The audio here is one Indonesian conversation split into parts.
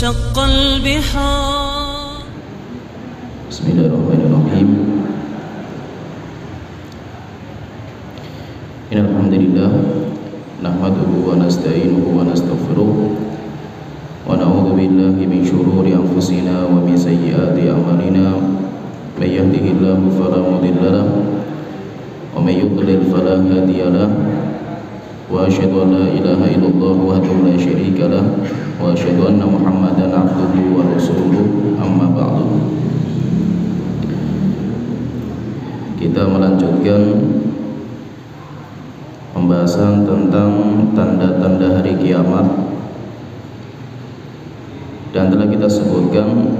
وانشق البحار. بسم الله الرحمن الرحيم. إن الحمد لله نحمده ونستعينه ونستغفره ونعوذ بالله من شرور أنفسنا ومن سيئات أعمالنا. من يهده الله فلا مضل له ومن يضلل فلا هادي له وأشهد أن لا إله إلا الله وحده لا شريك له وأشهد أن محمدا عبده ورسوله. أما بعد. Kita melanjutkan pembahasan tentang tanda-tanda hari kiamat, dan telah kita sebutkan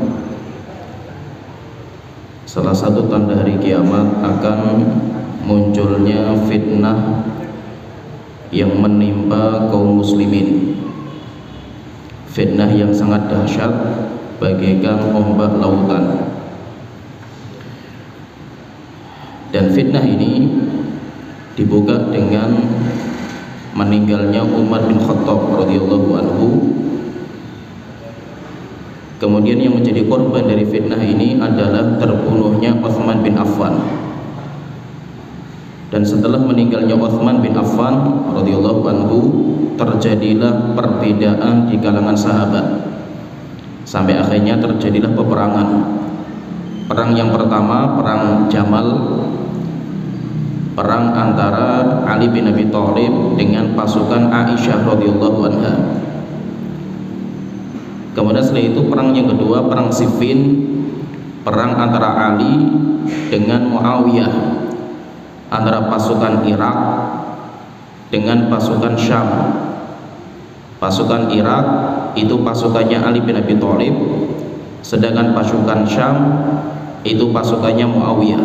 salah satu tanda hari kiamat akan munculnya fitnah yang menimpa kaum muslimin, fitnah yang sangat dahsyat bagaikan ombak lautan. Dan fitnah ini dibuka dengan meninggalnya Umar bin Khattab radhiyallahu anhu. Kemudian yang menjadi korban dari fitnah ini adalah terbunuhnya Utsman bin Affan. Dan setelah meninggalnya Utsman bin Affan radhiyallahu anhu, terjadilah perbedaan di kalangan sahabat. Sampai akhirnya terjadilah peperangan. Perang yang pertama, perang Jamal, perang antara Ali bin Abi Thalib dengan pasukan Aisyah radhiyallahu anha. Kemudian setelah itu perang yang kedua, perang Siffin, perang antara Ali dengan Muawiyah, antara pasukan Irak dengan pasukan Syam. Pasukan Irak itu pasukannya Ali bin Abi Thalib, sedangkan pasukan Syam itu pasukannya Muawiyah.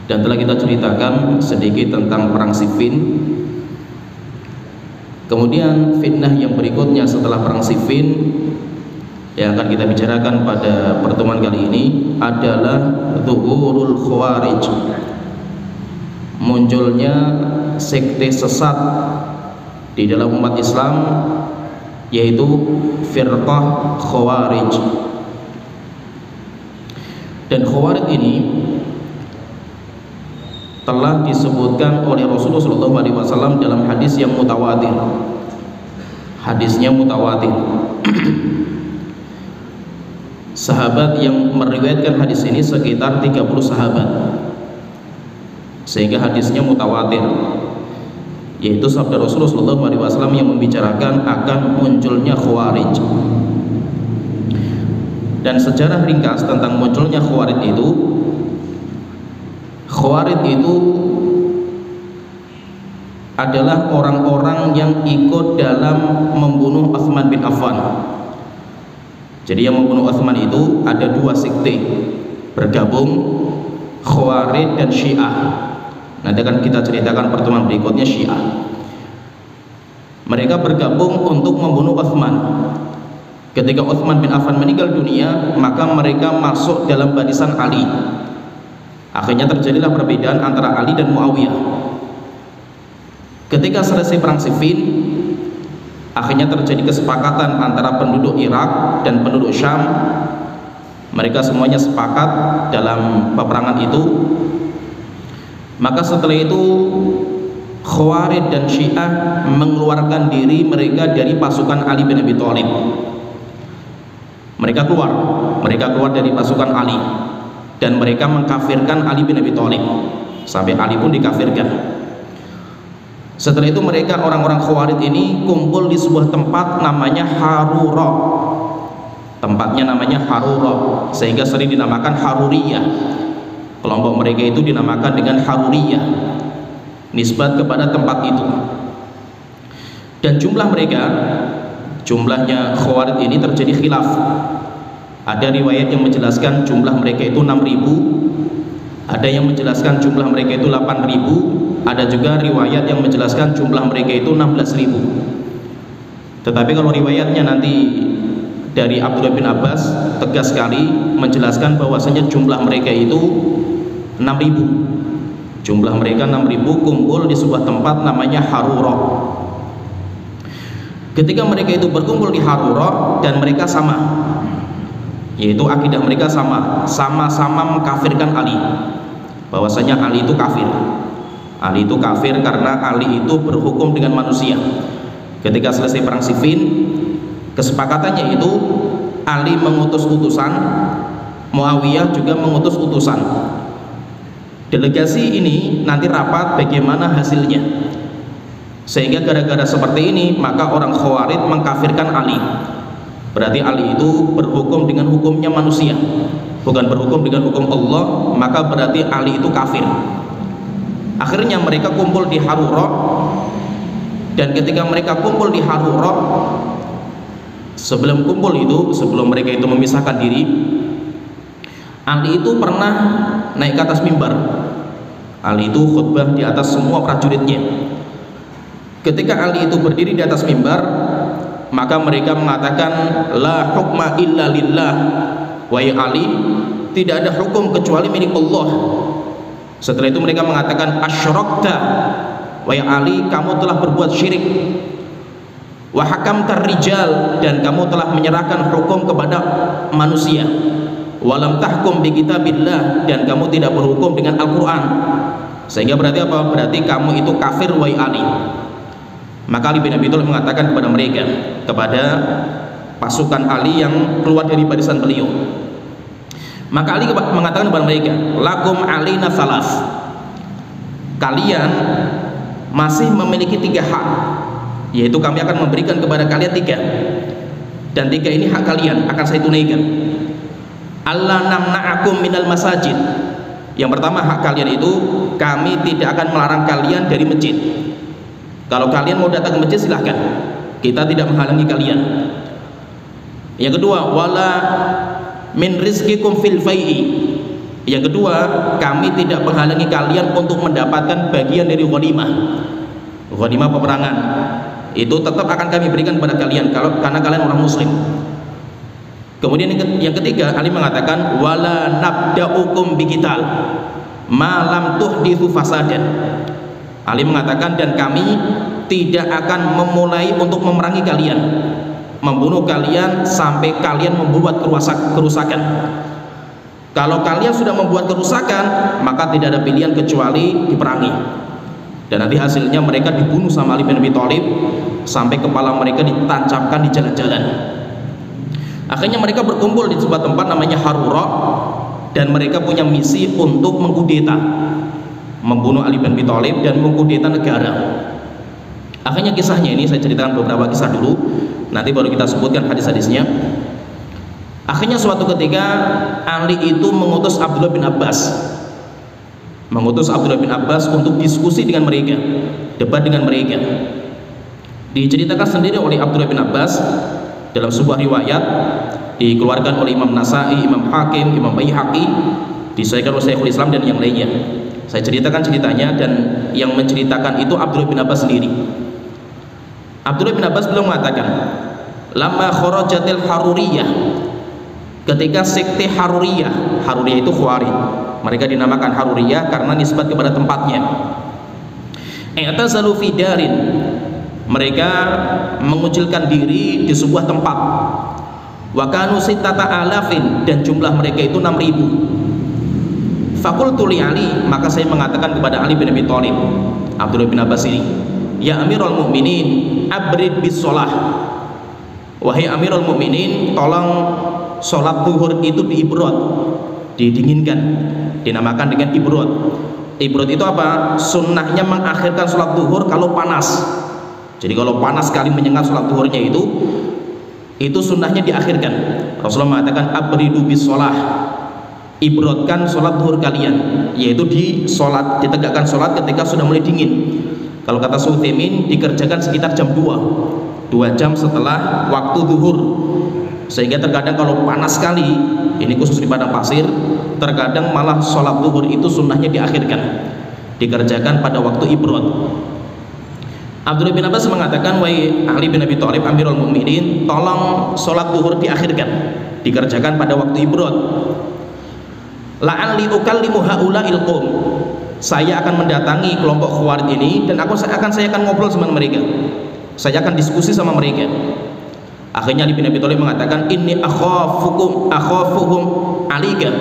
Dan telah kita ceritakan sedikit tentang perang Siffin. Kemudian fitnah yang berikutnya setelah perang Siffin yang akan kita bicarakan pada pertemuan kali ini adalah Zuhurul Khawarij, munculnya sekte sesat di dalam umat Islam, yaitu firqah Khawarij. Dan Khawarij ini telah disebutkan oleh Rasulullah SAW dalam hadis yang mutawatir. Hadisnya mutawatir. Sahabat yang meriwayatkan hadis ini sekitar 30 sahabat, sehingga hadisnya mutawatir, yaitu sabda Rasulullah SAW yang membicarakan akan munculnya Khawarij. Dan sejarah ringkas tentang munculnya Khawarij itu, Khawarij itu adalah orang-orang yang ikut dalam membunuh Utsman bin Affan. Jadi yang membunuh Utsman itu ada dua sekte bergabung, Khawarij dan Syiah. Nanti akan kita ceritakan pertemuan berikutnya Syiah. Mereka bergabung untuk membunuh Utsman. Ketika Utsman bin Affan meninggal dunia, maka mereka masuk dalam barisan Ali. Akhirnya terjadilah perbedaan antara Ali dan Muawiyah. Ketika selesai perang Siffin, akhirnya terjadi kesepakatan antara penduduk Irak dan penduduk Syam. Mereka semuanya sepakat dalam peperangan itu. Maka setelah itu Khawarij dan Syiah mengeluarkan diri mereka dari pasukan Ali bin Abi Thalib. Mereka keluar dari pasukan Ali, dan mereka mengkafirkan Ali bin Abi Thalib, sampai Ali pun dikafirkan. Setelah itu mereka, orang-orang Khawarij ini kumpul di sebuah tempat namanya Harura. Tempatnya namanya Harura, sehingga sering dinamakan Haruriyah. Kelompok mereka itu dinamakan dengan Haruriyah, nisbat kepada tempat itu. Dan jumlahnya Khawarij ini terjadi khilaf. Ada riwayat yang menjelaskan jumlah mereka itu 6.000, ada yang menjelaskan jumlah mereka itu 8.000, ada juga riwayat yang menjelaskan jumlah mereka itu 16.000. Tetapi kalau riwayatnya nanti dari Abdullah bin Abbas tegas sekali menjelaskan bahwasanya jumlah mereka itu 6.000. Jumlah mereka 6.000 kumpul di sebuah tempat namanya Harura. ketika mereka itu berkumpul di Harura dan mereka sama, yaitu akidah mereka sama-sama mengkafirkan Ali, bahwasanya Ali itu kafir. Ali itu kafir karena Ali itu berhukum dengan manusia. Ketika selesai perang Siffin, kesepakatannya itu Ali mengutus utusan, Muawiyah juga mengutus utusan. Delegasi ini nanti rapat bagaimana hasilnya. Sehingga gara-gara seperti ini maka orang Khawarij mengkafirkan Ali. Berarti Ali itu berhukum dengan hukumnya manusia, bukan berhukum dengan hukum Allah, maka berarti Ali itu kafir. Akhirnya mereka kumpul di Harura, dan ketika mereka kumpul di Harura, sebelum mereka itu memisahkan diri, Ali itu pernah naik ke atas mimbar. Ali itu khutbah di atas semua prajuritnya. Ketika Ali itu berdiri di atas mimbar, maka mereka mengatakan la hukma illa lillah, wahai Ali, tidak ada hukum kecuali milik Allah. Setelah itu mereka mengatakan asyrakta, wahai Ali, kamu telah berbuat syirik. Wa hakamtar rijal, dan kamu telah menyerahkan hukum kepada manusia. Walam tahkum bi kitabillah, dan kamu tidak berhukum dengan Al-Qur'an. Sehingga berarti apa? Berarti kamu itu kafir, wahai Ali. Maka Ali bin Abi Thalib mengatakan kepada mereka, kepada pasukan Ali yang keluar dari barisan beliau, maka Ali mengatakan kepada mereka, lakum alina salas, kalian masih memiliki 3 hak, yaitu kami akan memberikan kepada kalian 3, dan 3 ini hak kalian akan saya tunaikan. Allah namna'akum minal masajid, yang pertama hak kalian itu kami tidak akan melarang kalian dari masjid. Kalau kalian mau datang ke masjid silahkan, kita tidak menghalangi kalian. Yang kedua, wala min rizqikum fil fai'i, yang kedua kami tidak menghalangi kalian untuk mendapatkan bagian dari ghanimah peperangan, itu tetap akan kami berikan kepada kalian karena kalian orang muslim. Kemudian yang ketiga, Ali mengatakan wala nabda'ukum biqital ma lam tuhditsu fasadan. Ali mengatakan, dan kami tidak akan memulai untuk memerangi kalian, membunuh kalian sampai kalian membuat kerusakan. Kalau kalian sudah membuat kerusakan, maka tidak ada pilihan kecuali diperangi. Dan nanti hasilnya mereka dibunuh sama Ali bin Abi Thalib sampai kepala mereka ditancapkan di jalan-jalan. Akhirnya mereka berkumpul di sebuah tempat namanya Harura, dan mereka punya misi untuk mengkudeta, membunuh Ali bin Abi Thalib dan mengkudeta negara. Akhirnya kisahnya ini saya ceritakan beberapa kisah dulu, nanti baru kita sebutkan hadis-hadisnya. Akhirnya suatu ketika Ali itu mengutus Abdullah bin Abbas untuk diskusi dengan mereka, debat dengan mereka. Diceritakan sendiri oleh Abdullah bin Abbas dalam sebuah riwayat, dikeluarkan oleh Imam Nasai, Imam Hakim, Imam Baihaqi, disahihkan oleh Syekhul Islam dan yang lainnya. Saya ceritakan ceritanya, dan yang menceritakan itu Abdullah bin Abbas sendiri. Abdullah bin Abbas belum mengatakan, lama kharajatil Haruriyah, ketika sekte Haruriyah itu Khawarij, mereka dinamakan Haruriyah karena nisbat kepada tempatnya. I'tazalu fi darin, mereka mengucilkan diri di sebuah tempat. Wa kanu sittata alafin, dan jumlah mereka itu 6.000. Fakultu li Ali, maka saya mengatakan kepada Ali bin Abi Thalib, Abdullah bin Abbas ini, ya Amirul Mukminin, abrid bis sholah, wahai Amirul Mukminin, tolong sholat zuhur itu diibrod, didinginkan, dinamakan dengan ibrod. Ibrod itu apa? Sunnahnya mengakhirkan sholat zuhur kalau panas. Jadi kalau panas sekali menyengat sholat zuhurnya itu sunnahnya diakhirkan. Rasulullah mengatakan abridu bis sholah, ibrodkan sholat zuhur kalian, yaitu ditegakkan sholat ketika sudah mulai dingin. Kalau kata Suthaimin, dikerjakan sekitar jam 2 jam setelah waktu zuhur. Sehingga terkadang kalau panas sekali, ini khusus di padang pasir, terkadang malah sholat zuhur itu sunnahnya diakhirkan, dikerjakan pada waktu ibrod. Abdullah bin Abbas mengatakan, wahai Ali bin Abi Thalib, Amirul Mukminin, tolong sholat zuhur diakhirkan, dikerjakan pada waktu ibrod. La'alli ukallimu haula'il qaum, saya akan mendatangi kelompok Khawarij ini, dan saya akan ngobrol sama mereka. saya akan diskusi sama mereka. Akhirnya Ali bin Abi Thalib mengatakan, inni akhafuhum alika.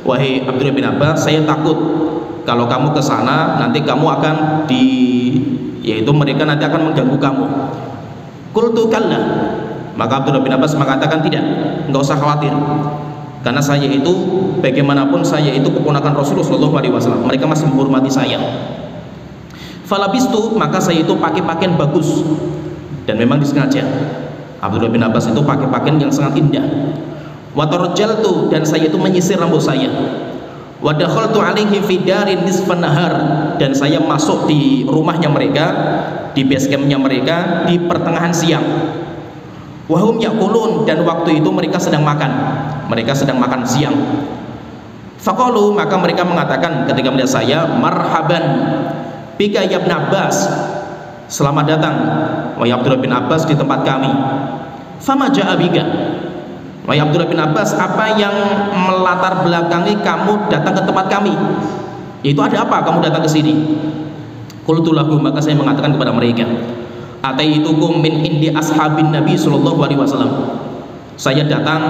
Wahai Abdullah bin Abbas, saya takut kalau kamu ke sana nanti kamu akan yaitu mereka nanti akan mengganggu kamu. Qultu kalla. Maka Abdullah bin Abbas mengatakan, tidak, enggak usah khawatir. Karena saya itu bagaimanapun saya itu keponakan Rasulullah SAW. Mereka masih menghormati saya. Falabistu, maka saya itu pakai pakaian bagus dan memang disengaja. Abdullah bin Abbas itu pakai pakaian yang sangat indah. Wa tarjaltu, dan saya itu menyisir rambut saya. Wa dakhaltu alaihi fi darin nisfan nahar, dan saya masuk di rumahnya mereka, di base campnya mereka di pertengahan siang. Wa hum yaqulun, dan waktu itu mereka sedang makan. Mereka sedang makan siang. Faqalu, maka mereka mengatakan ketika melihat saya, marhaban bika ya Ibn Abbas, selamat datang wahai Abdullah bin Abbas di tempat kami. Fama ja'a bika, wahai Abdullah bin Abbas, apa yang melatar belakangi kamu datang ke tempat kami? Itu ada apa kamu datang ke sini? Qultu lahu, maka saya mengatakan kepada mereka, ataitukum min indi ashabin Nabi sallallahu alaihi wasallam. Saya datang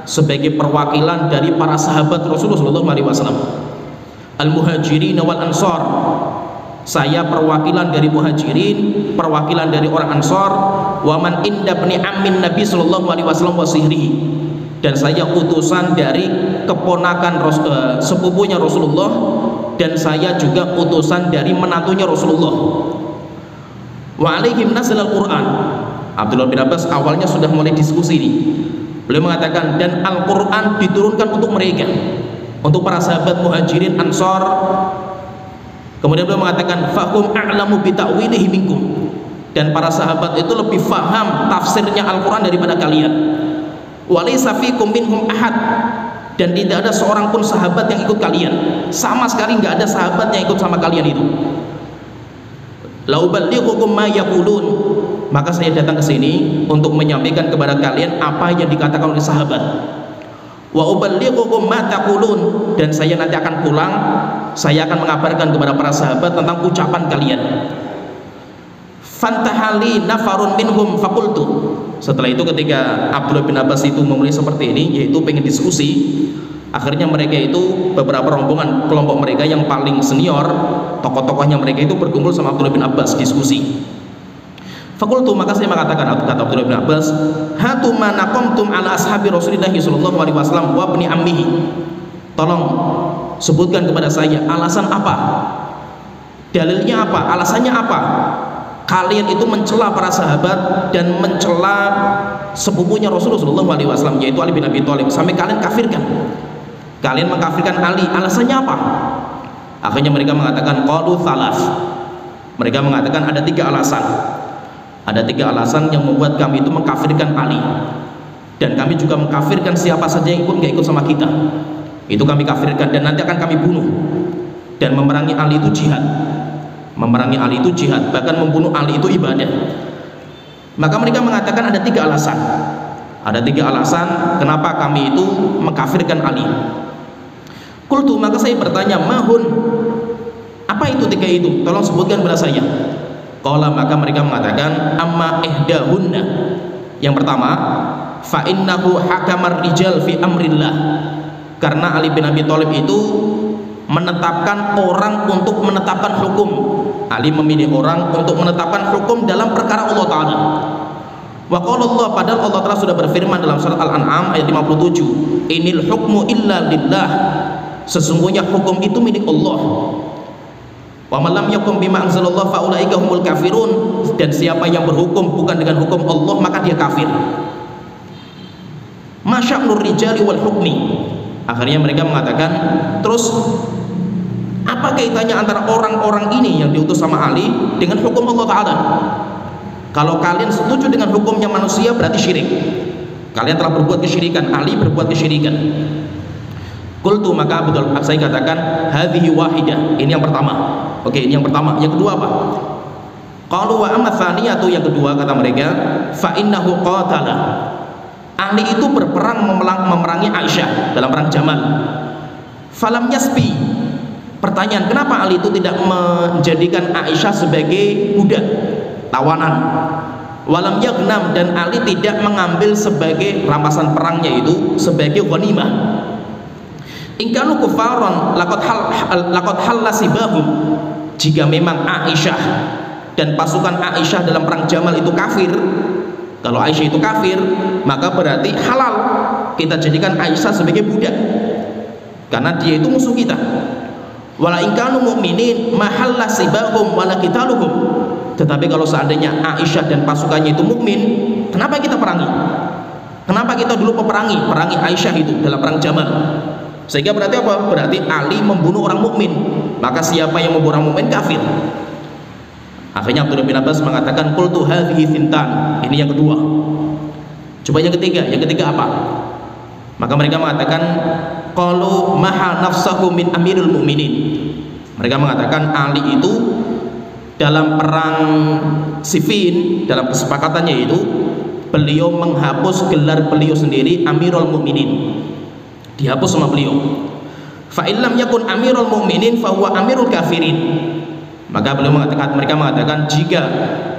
sebagai perwakilan dari para sahabat Rasulullah sallallahu alaihi wasallam. Al-muhajirin wal ansar. Saya perwakilan dari muhajirin, perwakilan dari orang ansar, wa man inda bni ammin Nabi sallallahu alaihi wasallam wa sihrihi, dan saya utusan dari keponakan sepupunya Rasulullah, dan saya juga utusan dari menantunya Rasulullah. Wa alaihim nazal al-Quran. Abdullah bin Abbas awalnya sudah mulai diskusi ini. Beliau mengatakan, dan Al-Quran diturunkan untuk mereka, untuk para sahabat muhajirin ansar. Kemudian beliau mengatakan, fahum a'lamu bi ta'wilihi minkum, dan para sahabat itu lebih faham tafsirnya Al-Quran daripada kalian. Walaysa fikum minhum ahad, dan tidak ada seorang pun sahabat yang ikut kalian, sama sekali nggak ada sahabat yang ikut sama kalian itu. La uballighukum ma yaqulun, maka saya datang ke sini untuk menyampaikan kepada kalian apa yang dikatakan oleh sahabat. Wa uballighukum ma taqulun, dan saya nanti akan pulang, saya akan mengabarkan kepada para sahabat tentang ucapan kalian. Fantahali nafarun minhum faqultu. Setelah itu ketika Abdullah bin Abbas itu memulai seperti ini, yaitu pengen diskusi, akhirnya mereka itu beberapa rombongan kelompok mereka yang paling senior, tokoh-tokohnya mereka itu berkumpul sama Abdullah bin Abbas diskusi. Fakultu, maka saya mengatakan, kata Abdullah bin Abbas, hatu ma naqamtum ala ashabi Rasulillah sallallahu alaihi wasallam wa ibni ammihi. Tolong sebutkan kepada saya alasan apa, dalilnya apa, alasannya apa kalian itu mencela para sahabat dan mencela sepupunya Rasulullah sallallahu alaihi wasallam, yaitu Ali bin Abi Thalib, sampai kalian kafirkan, kalian mengkafirkan Ali, alasannya apa? Akhirnya mereka mengatakan qalu thalas. Mereka mengatakan ada 3 alasan. Ada 3 alasan yang membuat kami itu mengkafirkan Ali, dan kami juga mengkafirkan siapa saja yang ikut, nggak ikut sama kita, itu kami kafirkan dan nanti akan kami bunuh. Dan memerangi Ali itu jihad, memerangi Ali itu jihad, bahkan membunuh Ali itu ibadah. Maka mereka mengatakan ada 3 alasan. Ada 3 alasan kenapa kami itu mengkafirkan Ali. Qultu, maka saya bertanya, mahun, apa itu 3 itu? Tolong sebutkan kepada saya. Qala, maka mereka mengatakan, amma ihdahunna, yang pertama, fa innahu hakamar rijal fi amrillah, karena Ali bin Abi Thalib itu menetapkan orang untuk menetapkan hukum. Ali memilih orang untuk menetapkan hukum dalam perkara Allah Ta'ala. Wa qala Allah, padahal Allah Ta'ala sudah berfirman dalam surat Al-An'am ayat 57, inil hukmu illa lillah, sesungguhnya hukum itu milik Allah. Wa man lam yakum bima anzalallahu fa ulaika humul kafirun, dan siapa yang berhukum bukan dengan hukum Allah maka dia kafir. Masya'nur rijali wal hukmi. Akhirnya mereka mengatakan, terus apa kaitannya antara orang-orang ini yang diutus sama Ali dengan hukum Allah Ta'ala? Kalau kalian setuju dengan hukumnya manusia berarti syirik, kalian telah berbuat kesyirikan, Ali berbuat kesyirikan. Qultu, maka betul saya katakan, hadhihi wahidah, ini yang pertama. Oke, ini yang pertama. Yang kedua apa? Qalu wa amma tsaniyatu, yang kedua kata mereka, fa innahu qatala, Ali itu berperang memerangi Aisyah dalam perang Jamal. Falam yasbi, pertanyaan, kenapa Ali itu tidak menjadikan Aisyah sebagai budak, tawanan. Walam yagnam, dan Ali tidak mengambil sebagai rampasan perangnya itu sebagai ghanimah. In kanu kufaron laqad hallasibahum, jika memang Aisyah dan pasukan Aisyah dalam perang Jamal itu kafir, kalau Aisyah itu kafir, maka berarti halal kita jadikan Aisyah sebagai budak, karena dia itu musuh kita. Wala in kanu mu'minin mahallasibahum wala qitaluhum, tetapi kalau seandainya Aisyah dan pasukannya itu mukmin, kenapa kita perangi? Kenapa kita dulu perangi Aisyah itu dalam perang Jamal? Sehingga berarti apa? Berarti Ali membunuh orang mukmin, maka siapa yang membunuh orang mukmin kafir. Akhirnya Abdullah bin Abbas mengatakan qultu hadhihi thintan, ini yang kedua. Coba yang ketiga apa? Maka mereka mengatakan qalu maha nafsahu min amirul mu'minin. Mereka mengatakan Ali itu dalam perang Siffin, dalam kesepakatannya itu beliau menghapus gelar beliau sendiri Amirul Mukminin, dihapus sama beliau. Fa illam yakun Amirul Mukminin fa huwa Amirul Kafirin. Maka mereka mengatakan jika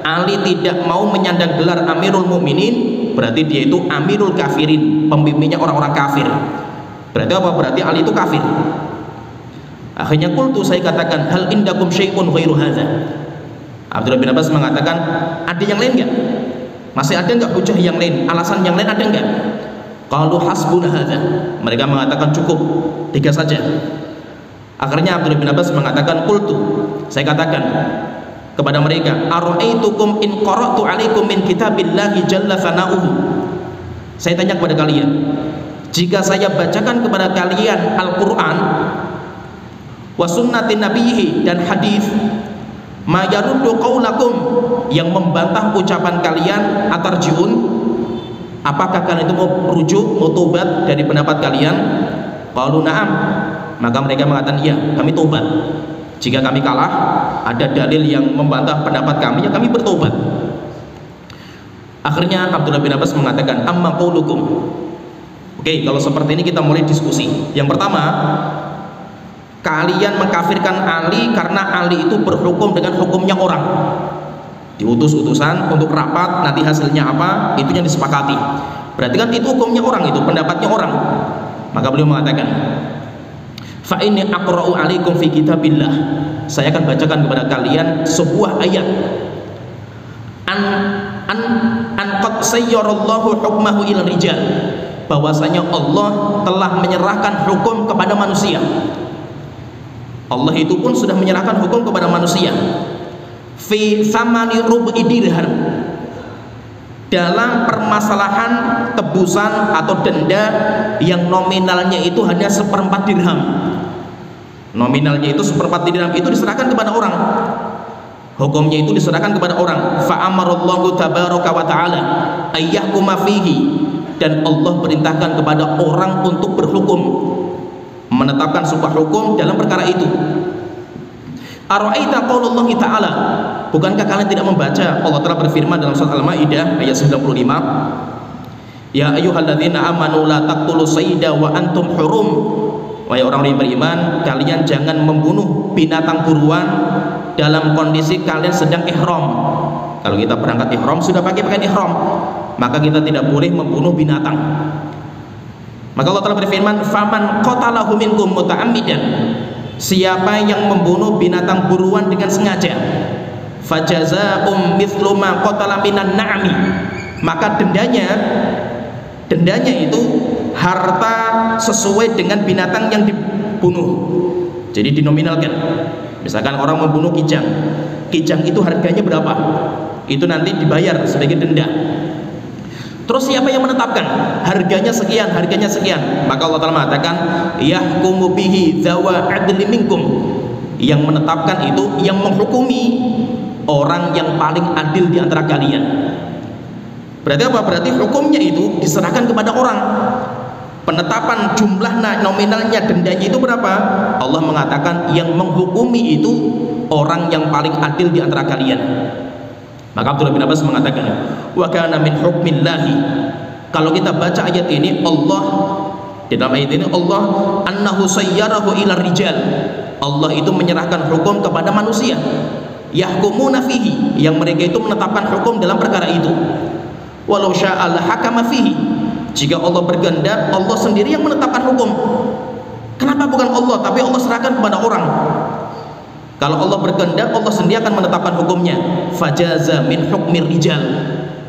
Ali tidak mau menyandang gelar Amirul Mukminin, berarti dia itu Amirul Kafirin, pemimpinnya orang-orang kafir. Berarti apa? Berarti Ali itu kafir. Akhirnya qultu, saya katakan hal indakum syai'un ghairu hadza. Abdullah bin Abbas mengatakan, ada yang lain enggak? Masih ada enggak hujah yang lain, alasan yang lain ada enggak? Qalu hasbuna hadza. Mereka mengatakan cukup, 3 saja. Akhirnya Abdullah bin Abbas mengatakan qultu, saya katakan kepada mereka, ara'aitukum in qara'tu 'alaikum min kitabillahi jalla sana'uhu. Saya tanya kepada kalian, jika saya bacakan kepada kalian Al-Qur'an wa sunnatin nabiyhi, dan hadis ma yaruddu qaulakum, yang membantah ucapan kalian, atarjiun, apakah kalian itu mau rujuk, mau tobat dari pendapat kalian? Qalu na'am. Maka mereka mengatakan iya, kami tobat. Jika kami kalah, ada dalil yang membantah pendapat kami, ya kami bertobat. Akhirnya Abdullah bin Abbas mengatakan amma qaulukum. Oke, kalau seperti ini kita mulai diskusi. Yang pertama, kalian mengkafirkan Ali karena Ali itu berhukum dengan hukumnya orang, diutus utusan untuk rapat, nanti hasilnya apa, itu yang disepakati. Berarti kan itu hukumnya orang, itu pendapatnya orang. Maka beliau mengatakan, fa inni aqra'u 'alaikum fi kitabillah, saya akan bacakan kepada kalian sebuah ayat, an qad sayyarallahu hukmahu ila rijal, bahwasanya Allah telah menyerahkan hukum kepada manusia. Allah itu pun sudah menyerahkan hukum kepada manusia. Fi thamani rub'i dirham, dalam permasalahan tebusan atau denda yang nominalnya itu hanya 1/4 dirham. Nominalnya itu 1/4 dirham, itu diserahkan kepada orang. Hukumnya itu diserahkan kepada orang. Fa amarallahu tabaraka wa ta'ala ayyahkuma fihi, dan Allah perintahkan kepada orang untuk berhukum, menetapkan sebuah hukum dalam perkara itu. Ara'aita qaulullahi ta'ala, bukankah kalian tidak membaca Allah telah berfirman dalam surat Al-Maidah ayat 95, ya ayyuhalladzina amanu la taqtulus sayda wa antum hurum, wahai orang yang beriman, kalian jangan membunuh binatang buruan dalam kondisi kalian sedang ihram. Kalau kita berangkat ihram, sudah pakai pakaian ihram, maka kita tidak boleh membunuh binatang. Maka Allah telah berfirman, faman qatalahu minkum muta'ammidan, siapa yang membunuh binatang buruan dengan sengaja, fajazaa'um mithlu ma qatala minan na'mi, maka dendanya itu harta sesuai dengan binatang yang dibunuh. Jadi dinominalkan. Misalkan orang membunuh kijang itu harganya berapa, itu nanti dibayar sebagai denda. Terus siapa yang menetapkan harganya sekian, maka Allah Ta'ala mengatakan yahkumu bihi dzawa adli minkum, yang menetapkan itu, yang menghukumi orang yang paling adil di antara kalian. Berarti apa? Berarti hukumnya itu diserahkan kepada orang. Penetapan jumlah nominalnya, dendanya itu berapa, Allah mengatakan yang menghukumi itu orang yang paling adil di antara kalian. Maka Abdullah bin Abbas mengatakan, wa kana min hukmillahi, kalau kita baca ayat ini, Allah di dalam ayat ini, Allah annahu sayyarahu ila rijal, Allah itu menyerahkan hukum kepada manusia. yahkumuna fihi, yang mereka itu menetapkan hukum dalam perkara itu. Walau sya'al hakama fihi, jika Allah berkehendak, Allah sendiri yang menetapkan hukum. Kenapa bukan Allah, tapi Allah serahkan kepada orang? Kalau Allah berkehendak, Allah sendiri akan menetapkan hukumnya. Fajaza min hukmir rijal,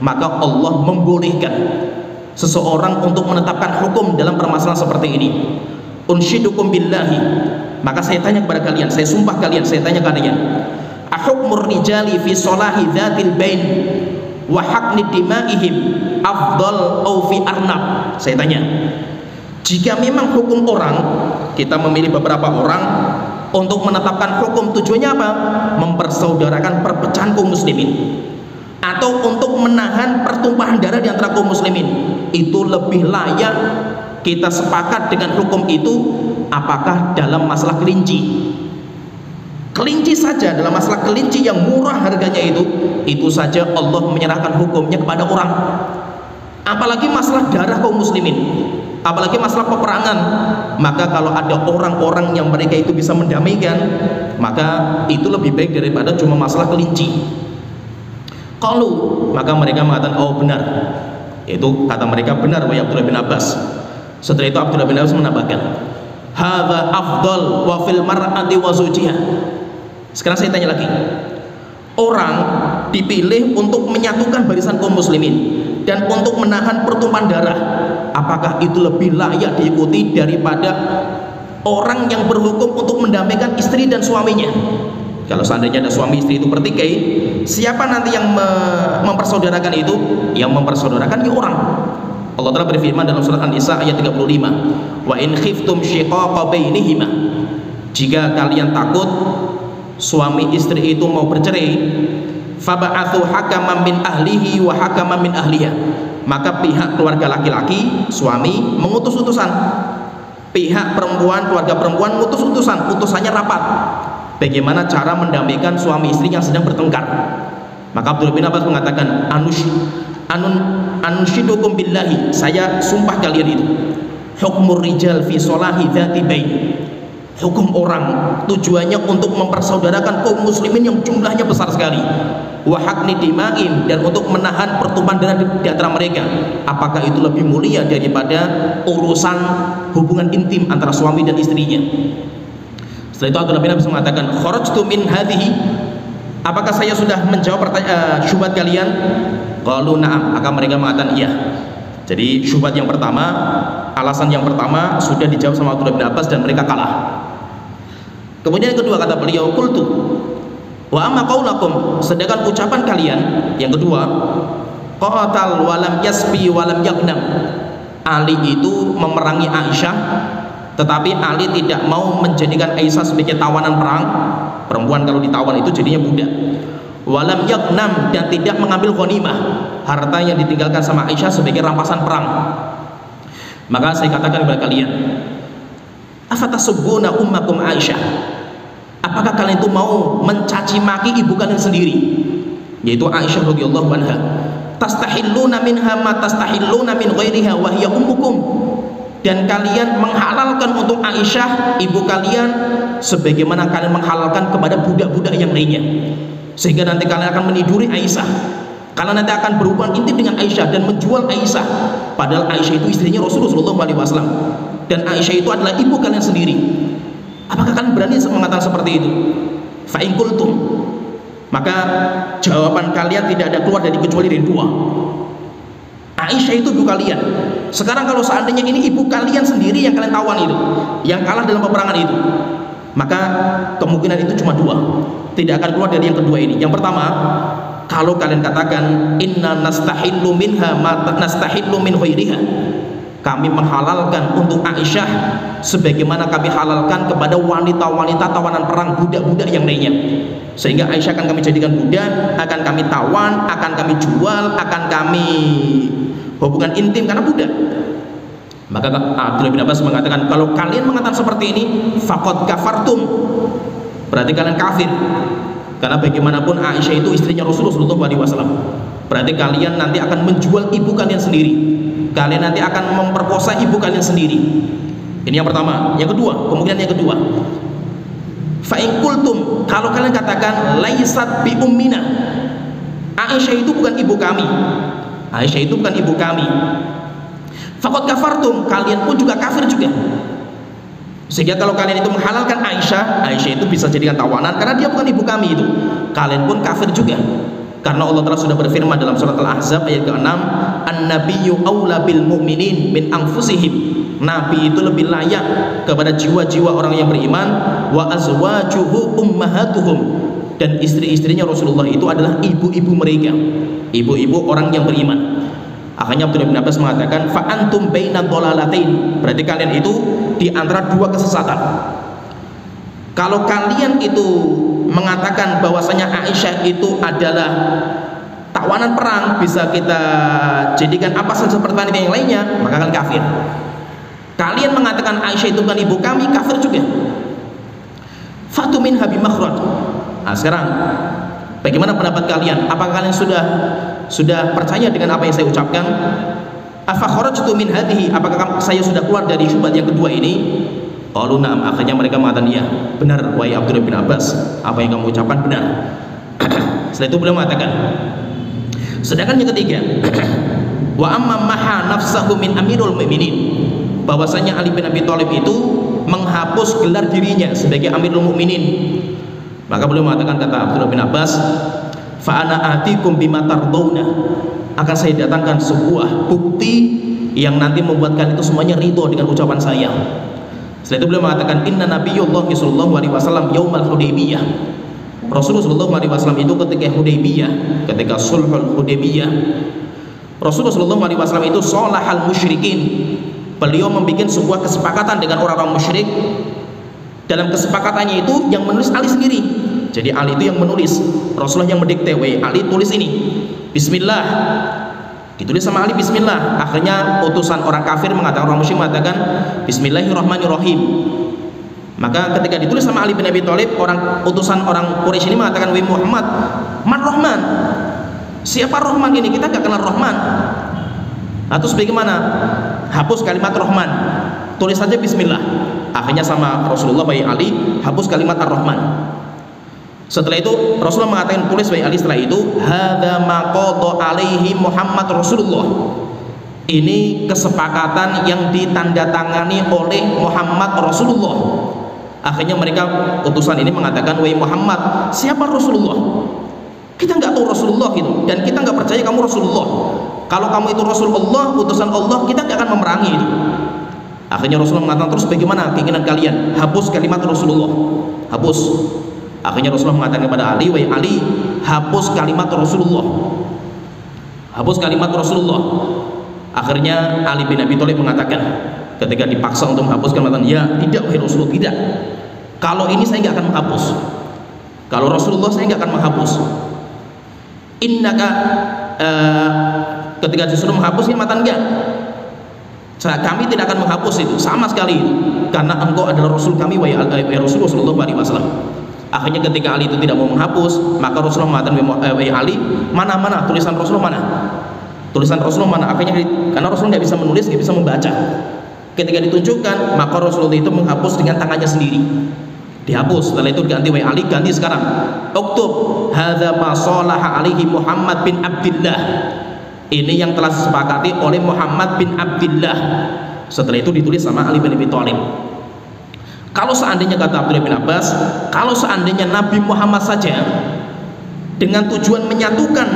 maka Allah membolehkan seseorang untuk menetapkan hukum dalam permasalahan seperti ini. Unsyidukum billahi, maka saya tanya kepada kalian, saya sumpah kalian, saya tanya kalian, ahukmur rijali fi solahi dzatil bain wa haqni dimaihim afdal au fi arnab. Saya tanya, jika memang hukum orang, kita memilih beberapa orang untuk menetapkan hukum, tujuannya apa? Mempersaudarakan perpecahan kaum muslimin, atau untuk menahan pertumpahan darah di antara kaum muslimin, itu lebih layak kita sepakat dengan hukum itu. Apakah dalam masalah kelinci? Kelinci saja, dalam masalah kelinci yang murah harganya itu saja Allah menyerahkan hukumnya kepada orang. Apalagi masalah darah kaum muslimin, apalagi masalah peperangan. Maka kalau ada orang-orang yang mereka itu bisa mendamaikan, maka itu lebih baik daripada cuma masalah kelinci. Qalu, maka mereka mengatakan, oh benar, itu kata mereka benar, wahai Abdullah bin Abbas. Setelah itu Abdullah bin Abbas menambahkan, hadza afdal wa fil mar'ati wa zawjiha. Sekarang saya tanya lagi, orang dipilih untuk menyatukan barisan kaum muslimin dan untuk menahan pertumpahan darah, apakah itu lebih layak diikuti daripada orang yang berhukum untuk mendamaikan istri dan suaminya? Kalau seandainya ada suami istri itu bertikai, siapa nanti yang mempersaudarakan itu? Yang mempersaudarakan ya orang. Allah Ta'ala berfirman dalam surat An-Nisa ayat 35, wa in khiftum shiqaqa bainihima, jika kalian takut suami istri itu mau bercerai, faba'athu hakaman min ahlihi wa hakaman min ahliha, maka pihak keluarga laki-laki, suami, mengutus utusan, pihak perempuan, keluarga perempuan mengutus utusan, utusannya rapat, bagaimana cara mendamaikan suami istri yang sedang bertengkar. Maka Abdullah bin Abbas mengatakan, anunsyidukum billahi, saya sumpah kalian itu, hukmur rijal fi solahi dzati bain, hukum orang tujuannya untuk mempersaudarakan kaum muslimin yang jumlahnya besar sekali, wa haqni dimaim, dan untuk menahan pertumpahan darah di antara mereka. Apakah itu lebih mulia daripada urusan hubungan intim antara suami dan istrinya? Setelah itu Abdullah bin Abbas mengatakan, kharajtu min hadhihi, apakah saya sudah menjawab syubhat kalian? Qalu na'am, maka mereka mengatakan iya. Jadi syubhat yang pertama, alasan yang pertama sudah dijawab sama Abdullah bin Abbas dan mereka kalah. Kemudian yang kedua kata beliau, qultu wa amma qaulakum, sedangkan ucapan kalian yang kedua, qatal walam yasbi walam yaghnam, Ali itu memerangi Aisyah, tetapi Ali tidak mau menjadikan Aisyah sebagai tawanan perang. Perempuan kalau ditawan itu jadinya budak. Walam yaghnam, dan tidak mengambil ghanimah, harta yang ditinggalkan sama Aisyah sebagai rampasan perang. Maka saya katakan kepada kalian, afatasubbuna ummakum Aisyah, apakah kalian itu mau mencaci maki ibu kalian sendiri, yaitu Aisyah radhiyallahu anha? Tastahilluna minha ma tastahilluna min ghairiha wa hiya ummukum, dan kalian menghalalkan untuk Aisyah ibu kalian sebagaimana kalian menghalalkan kepada budak-budak yang lainnya, sehingga nanti kalian akan meniduri Aisyah, kalian nanti akan berhubungan intim dengan Aisyah dan menjual Aisyah, padahal Aisyah itu istrinya Rasulullah SAW, dan Aisyah itu adalah ibu kalian sendiri. Apakah kalian berani mengatakan seperti itu? Fa in qultum, maka jawaban kalian tidak ada keluar dari kecuali dari dua. Aisyah itu ibu kalian. Sekarang kalau seandainya ini ibu kalian sendiri yang kalian tawan itu, yang kalah dalam peperangan itu, maka kemungkinan itu cuma dua, tidak akan keluar dari yang kedua ini. Yang pertama, kalau kalian katakan inna nastahillu minha ma nastahillu min ghairiha, kami menghalalkan untuk Aisyah sebagaimana kami halalkan kepada wanita-wanita tawanan perang, budak-budak yang lainnya, sehingga Aisyah akan kami jadikan budak, akan kami tawan, akan kami jual, akan kami hubungan intim karena budak. Maka Abdullah bin Abbas mengatakan, kalau kalian mengatakan seperti ini, faqad kafartum, berarti kalian kafir. Karena bagaimanapun Aisyah itu istrinya Rasulullah SAW. Berarti kalian nanti akan menjual ibu kalian sendiri, kalian nanti akan memperkosa ibu kalian sendiri. Ini yang pertama. Yang kedua, kemungkinan yang kedua, Fa in qultum, kalau kalian katakan laisat bi ummina, Aisyah itu bukan ibu kami, Aisyah itu bukan ibu kami, faqad kafartum, kalian pun juga kafir juga. Sehingga kalau kalian itu menghalalkan Aisyah, Aisyah itu bisa jadikan tawanan karena dia bukan ibu kami itu, kalian pun kafir juga. Karena Allah Ta'ala sudah berfirman dalam surat Al-Ahzab ayat ke-6, an-nabiyyu aula bil mu'minin min anfusihim, Nabi itu lebih layak kepada jiwa-jiwa orang yang beriman, wa azwajuhu ummahatuhum, dan istri-istrinya Rasulullah itu adalah ibu-ibu mereka, ibu-ibu orang yang beriman. Akhirnya Abdullah bin Abbas mengatakan, fa antum baina dhalalatain, berarti kalian itu di antara dua kesesatan. Kalau kalian itu mengatakan bahwasanya Aisyah itu adalah tawanan perang, bisa kita jadikan apa saja seperti wanita yang lainnya, maka kalian kafir. Kalian mengatakan Aisyah itu bukan ibu kami, kafir juga. Fatu minha bimakhraj. Nah, sekarang bagaimana pendapat kalian? Apakah kalian sudah percaya dengan apa yang saya ucapkan? Afa kharajtu min hadhihi, apakah saya sudah keluar dari syubhat yang kedua ini? Qalu na'am, akhirnya mereka mengatakan iya, benar wahai Abdullah bin Abbas, apa yang kamu ucapkan benar. Setelah itu beliau mengatakan, sedangkan yang ketiga, wa amma maha nafsahu min amirul mu'minin, bahwasanya Ali bin Abi Thalib itu menghapus gelar dirinya sebagai Amirul Mukminin. Maka beliau mengatakan, kata Abdullah bin Abbas, fa ana atikum bima tardawna, akan saya datangkan sebuah bukti yang nanti membuat kalian itu semuanya ridho dengan ucapan saya. Setelah itu beliau mengatakan, inna nabiyullah sallallahu alaihi wasallam yaumal Hudaybiyah, Rasulullah sallallahu alaihi wasallam itu ketika Hudaybiyah, ketika sulhul Hudaybiyah, Rasulullah sallallahu alaihi wasallam itu sholahal musyrikin, beliau membuat sebuah kesepakatan dengan orang-orang musyrik. Dalam kesepakatannya itu yang menulis Ali sendiri. Jadi Ali itu yang menulis, Rasulullah yang mendikte, Ali tulis ini, bismillah, ditulis sama Ali bismillah. Akhirnya utusan orang kafir mengatakan, orang musyrik mengatakan bismillahirrahmanirrahim. Maka ketika ditulis sama Ali bin Abi Thalib, utusan orang Quraisy ini mengatakan, wahai Muhammad, man Rahman, siapa Rahman ini, kita gak kenal Rahman. Nah, terus bagaimana? Hapus kalimat Rahman, tulis saja bismillah. Akhirnya sama Rasulullah, wahai Ali, hapus kalimat Ar-Rahman. Setelah itu Rasulullah mengatakan, tulis wahai Ali, setelah itu hadza ma qada alaihi Muhammad Rasulullah, ini kesepakatan yang ditandatangani oleh Muhammad Rasulullah. Akhirnya mereka utusan ini mengatakan, wahai Muhammad, siapa Rasulullah? Kita nggak tahu Rasulullah gitu, dan kita nggak percaya kamu Rasulullah. Kalau kamu itu Rasulullah, utusan Allah, kita nggak akan memerangi itu. Akhirnya Rasulullah mengatakan, terus bagaimana keinginan kalian? Hapus kalimat Rasulullah, hapus. Akhirnya Rasulullah mengatakan kepada Ali, wahai Ali, hapus kalimat Rasulullah, hapus kalimat Rasulullah. Akhirnya Ali bin Abi Thalib mengatakan, ketika dipaksa untuk menghapuskan, mengatakan, ya tidak wahai Rasulullah, tidak. Kalau ini saya nggak akan menghapus. Kalau Rasulullah saya nggak akan menghapus. Innaka, ketika disuruh menghapus, dia mengatakan enggak. Kami tidak akan menghapus itu sama sekali, karena engkau adalah Rasul kami, wahai Rasulullah sallallahu alaihi wasallam. Akhirnya ketika Ali itu tidak mau menghapus, maka Rasulullah mengatakan, wahai Ali, mana tulisan Rasulullah mana? Tulisan Rasulullah mana? Akhirnya karena Rasulullah nggak bisa menulis, nggak bisa membaca. Ketika ditunjukkan, maka Rasulullah itu menghapus dengan tangannya sendiri. Dihapus. Setelah itu diganti, wahai Ali, ganti sekarang. Uktub hadza ma shalaha alaihi Muhammad bin Abdullah. Ini yang telah disepakati oleh Muhammad bin Abdullah. Setelah itu ditulis sama Ali bin Abi Thalib. Kalau seandainya, kata Abdullah bin Abbas, kalau seandainya Nabi Muhammad saja dengan tujuan menyatukan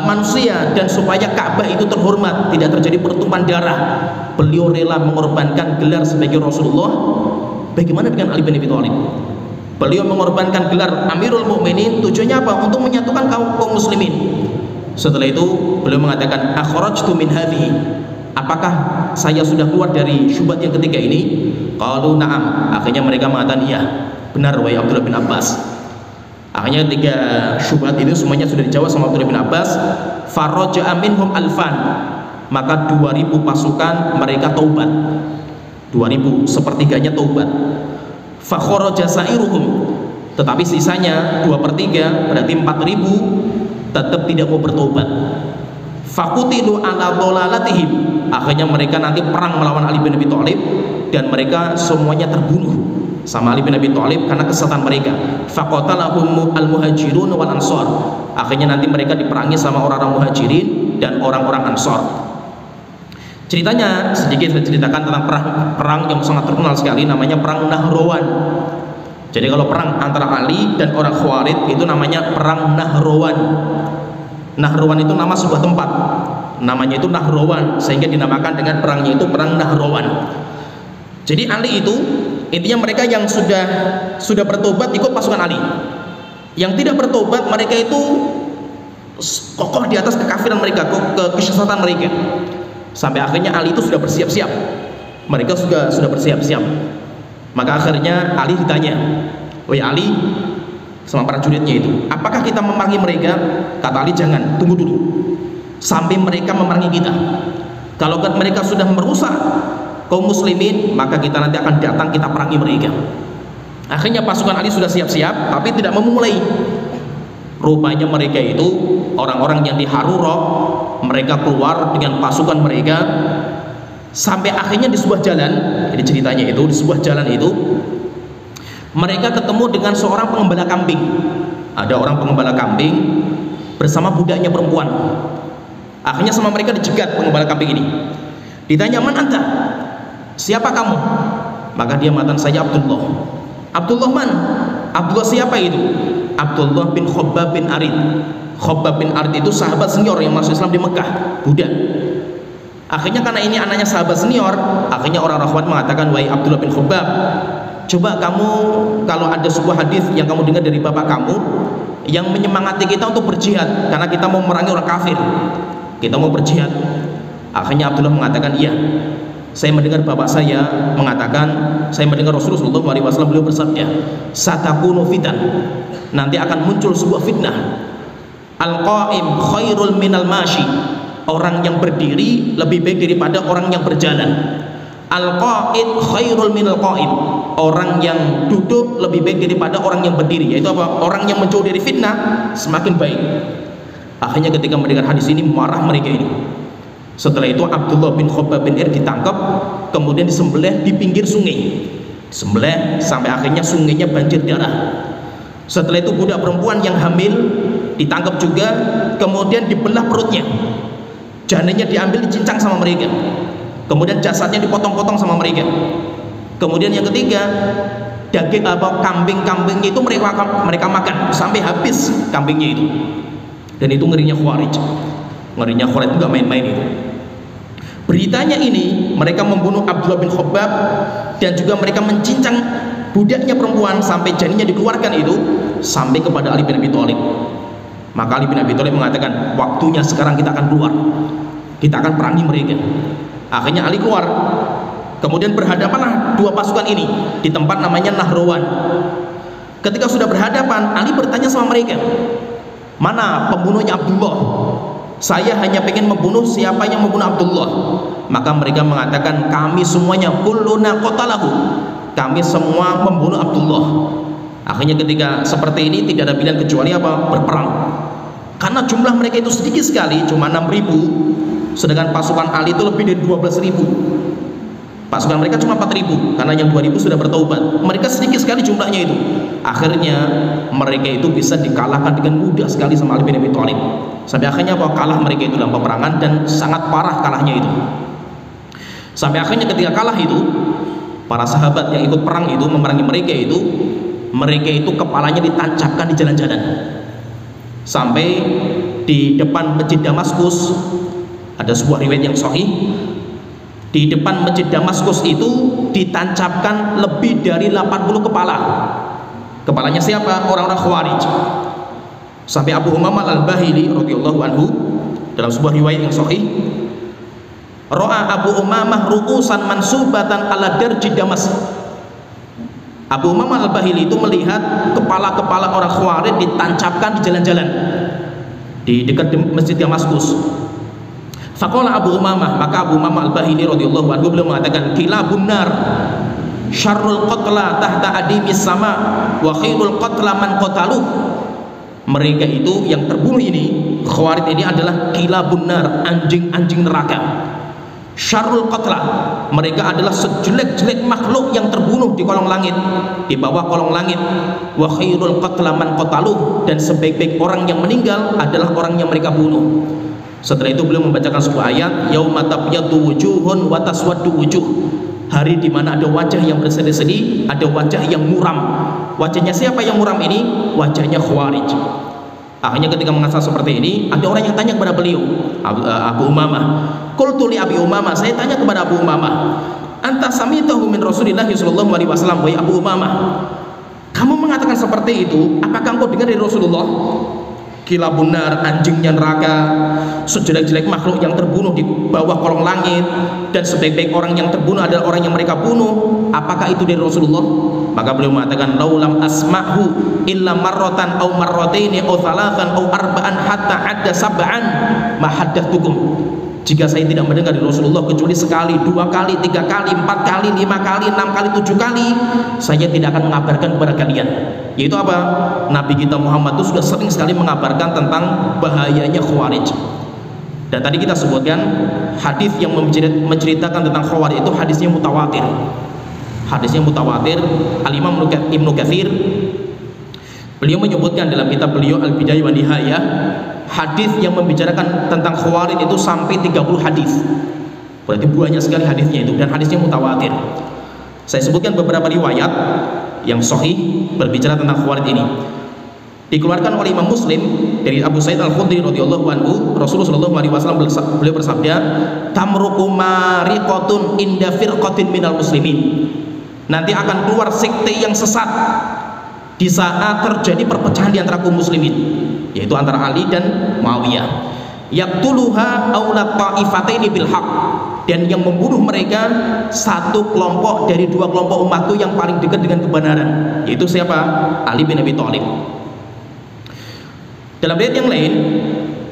manusia dan supaya Ka'bah itu terhormat, tidak terjadi pertumpahan darah, beliau rela mengorbankan gelar sebagai Rasulullah, bagaimana dengan Ali bin Abi Thalib? Beliau mengorbankan gelar Amirul Mukminin, tujuannya apa? Untuk menyatukan kaum muslimin. Setelah itu beliau mengatakan, akhrajtu min hadhihi, apakah saya sudah keluar dari syubhat yang ketiga ini? Qalu na'am. Akhirnya mereka mengatakan, iya, benar wahai Abdullah bin Abbas. Akhirnya ketika syubhat itu semuanya sudah dijawab sama Abdullah bin Abbas, faraja'a minhum alfan, maka 2000 pasukan mereka taubat. 2000, sepertiganya taubat. Fa kharaja sa'iruhum, tetapi sisanya 2/3, berarti 4000 tetap tidak mau bertobat. Fakutilu ala dhalalatihim, akhirnya mereka nanti perang melawan Ali bin Abi Thalib dan mereka semuanya terbunuh sama Ali bin Abi Thalib karena kesesatan mereka. Faqatalahum al-muhajirun wal ansor. Akhirnya nanti mereka diperangi sama orang-orang muhajirin dan orang-orang ansor. Ceritanya sedikit saya ceritakan tentang perang yang sangat terkenal sekali, namanya perang Nahrawan. Jadi kalau perang antara Ali dan orang Khawarij itu namanya perang Nahrawan. Nahrawan itu nama sebuah tempat, namanya itu Nahrawan, sehingga dinamakan dengan perangnya itu perang Nahrawan. Jadi Ali itu intinya mereka yang sudah bertobat ikut pasukan Ali. Yang tidak bertobat mereka itu kokoh di atas kekafiran mereka, kesesatan mereka. Sampai akhirnya Ali itu sudah bersiap-siap. Mereka sudah bersiap-siap. Maka akhirnya Ali ditanya, "Woi Ali," sama para prajuritnya itu, "apakah kita memerangi mereka?" Kata Ali, "Jangan, tunggu dulu sampai mereka memerangi kita. Kalau mereka sudah merusak kaum muslimin, maka kita nanti akan datang, kita perangi mereka." Akhirnya pasukan Ali sudah siap-siap, tapi tidak memulai. Rupanya mereka itu orang-orang yang di Harura, mereka keluar dengan pasukan mereka sampai akhirnya di sebuah jalan. Jadi ceritanya itu di sebuah jalan itu mereka ketemu dengan seorang pengembala kambing. Ada orang pengembala kambing bersama budaknya perempuan. Akhirnya sama mereka dicegat pengembala kambing ini. Ditanya, "Man anta?" "Siapa kamu?" Maka dia mengatakan, "Saya Abdullah." "Abdullah man?" "Abdullah siapa itu?" "Abdullah bin Khabbab bin Arid." Khabbab bin Arid itu sahabat senior yang masuk Islam di Mekah, budak. Akhirnya karena ini anaknya sahabat senior, akhirnya orang Khawarij mengatakan, "Wahai Abdullah bin Khabbab, coba kamu kalau ada sebuah hadis yang kamu dengar dari bapak kamu yang menyemangati kita untuk berjihad, karena kita mau memerangi orang kafir, kita mau berjihad." Akhirnya Abdullah mengatakan, "Iya, saya mendengar bapak saya mengatakan, saya mendengar Rasulullah SAW beliau bersabda, satakunu fitan, nanti akan muncul sebuah fitnah. Al-qa'im khairul minal mashi, orang yang berdiri lebih baik daripada orang yang berjalan. Al-qa'id khairul minal qa'im, orang yang duduk lebih baik daripada orang yang berdiri." Yaitu apa? Orang yang menjauh dari fitnah semakin baik. Akhirnya ketika mendengar hadis ini marah mereka ini. Setelah itu Abdullah bin Khabbab bin Arid ditangkap, kemudian disembelih di pinggir sungai. Sembelih sampai akhirnya sungainya banjir darah. Setelah itu budak perempuan yang hamil ditangkap juga, kemudian dibelah perutnya, janinnya diambil, dicincang sama mereka, kemudian jasadnya dipotong-potong sama mereka. Kemudian yang ketiga, daging kambing-kambingnya itu mereka makan sampai habis kambingnya itu. Dan itu ngerinya Khawarij. Ngerinya Khawarij itu gak main-main itu. Beritanya ini, mereka membunuh Abdullah bin Khabbab dan juga mereka mencincang budaknya perempuan sampai janinnya dikeluarkan itu sampai kepada Ali bin Abi Thalib. Maka Ali bin Abi Thalib mengatakan, "Waktunya sekarang kita akan keluar, kita akan perangi mereka." Akhirnya Ali keluar, kemudian berhadapanlah dua pasukan ini di tempat namanya Nahrawan. Ketika sudah berhadapan, Ali bertanya sama mereka, "Mana pembunuhnya Abdullah? Saya hanya ingin membunuh siapa yang membunuh Abdullah." Maka mereka mengatakan, "Kami semuanya kulluna qatalahu, kami semua membunuh Abdullah." Akhirnya ketika seperti ini tidak ada pilihan kecuali apa? Berperang. Karena jumlah mereka itu sedikit sekali, cuma 6.000, sedangkan pasukan Ali itu lebih dari 12.000. Pasukan mereka cuma 4.000, karena yang 2.000 sudah bertaubat. Mereka sedikit sekali jumlahnya itu. Akhirnya mereka itu bisa dikalahkan dengan mudah sekali sama Ali bin Abi Thalib. Sampai akhirnya apa? Kalah mereka itu dalam peperangan, dan sangat parah kalahnya itu. Sampai akhirnya ketika kalah itu, para sahabat yang ikut perang itu memerangi mereka itu kepalanya ditancapkan di jalan-jalan. Sampai di depan Masjid Damaskus, ada sebuah riwayat yang sahih, di depan Masjid Damaskus itu ditancapkan lebih dari 80 kepala. Kepalanya siapa? Orang-orang Khawarij. Sampai Abu Umamah Al-Bahili radhiyallahu anhu dalam sebuah riwayat yang sahih, ra'a Abu Umamah ru'usan mansubatan ala darji Damas. Abu Umamah Al-Bahili itu melihat kepala-kepala orang Khawarij ditancapkan di jalan-jalan di dekat Masjid Damaskus. Faqala Abu Umamah, maka Abu Umamah Al-Bahili radhiyallahu anhu beliau mengatakan, "Kilabun nar syarrul qatla tahta adimis sama wa khairul qatla man qataluh." Mereka itu yang terbunuh ini, Khawarij ini adalah kilabun nar, anjing-anjing neraka. Syarrul qatla, mereka adalah sejelek-jelek makhluk yang terbunuh di kolong langit, di bawah kolong langit. Wa khairul qatla man qataluh, dan sebaik-baik orang yang meninggal adalah orang yang mereka bunuh. Setelah itu beliau membacakan sebuah ayat, yauma tabyaddu wujuhun wa taswaddu wujuh. Hari di mana ada wajah yang bersedih-sedih, ada wajah yang muram. Wajahnya siapa yang muram ini? Wajahnya Khawarij. Akhirnya ketika mengasah seperti ini, ada orang yang tanya kepada beliau, Abu Umamah. Qultu li Abi Umamah, saya tanya kepada Abu Umamah, anta samitahu min Rasulillah sallallahu alaihi wasallam, wahai Abu Umamah, kamu mengatakan seperti itu, apakah engkau dengar dari Rasulullah? Kila benar, anjingnya neraka, sejelek-jelek makhluk yang terbunuh di bawah kolong langit, dan sebaik-baik orang yang terbunuh adalah orang yang mereka bunuh. Apakah itu dari Rasulullah? Maka beliau mengatakan, laulam asma'hu illa marratan au marrataini au thalathan au arba'an hatta adda sab'an ma haddathukum. Jika saya tidak mendengar dari Rasulullah kecuali sekali, 2 kali, 3 kali, 4 kali, 5 kali, 6 kali, 7 kali, saya tidak akan mengabarkan kepada kalian. Yaitu apa? Nabi kita Muhammad itu sudah sering sekali mengabarkan tentang bahayanya Khawarij. Dan tadi kita sebutkan hadis yang menceritakan tentang Khawarij itu hadisnya mutawatir. Hadisnya mutawatir. Al-Imam Ibnu Katsir beliau menyebutkan dalam kitab beliau Al-Bidayah wa Nihayah, hadis yang membicarakan tentang Khawarij itu sampai 30 hadis. Berarti banyak sekali hadisnya itu, dan hadisnya mutawatir. Saya sebutkan beberapa riwayat yang sahih berbicara tentang Khawarij ini. Dikeluarkan oleh Imam Muslim dari Abu Sa'id Al-Khudri radhiyallahu anhu, Rasulullah sallallahu alaihi wasallam beliau bersabda, tamruqu mariqatun inda firqatin minal muslimin. Nanti akan keluar sekte yang sesat di saat terjadi perpecahan di antara kaum muslimin, yaitu antara Ali dan Muawiyah. Yaqtuluha aula ta'ifataini bil haq, dan yang membunuh mereka satu kelompok dari 2 kelompok umatku yang paling dekat dengan kebenaran, yaitu siapa? Ali bin Abi Thalib. Dalam riwayat yang lain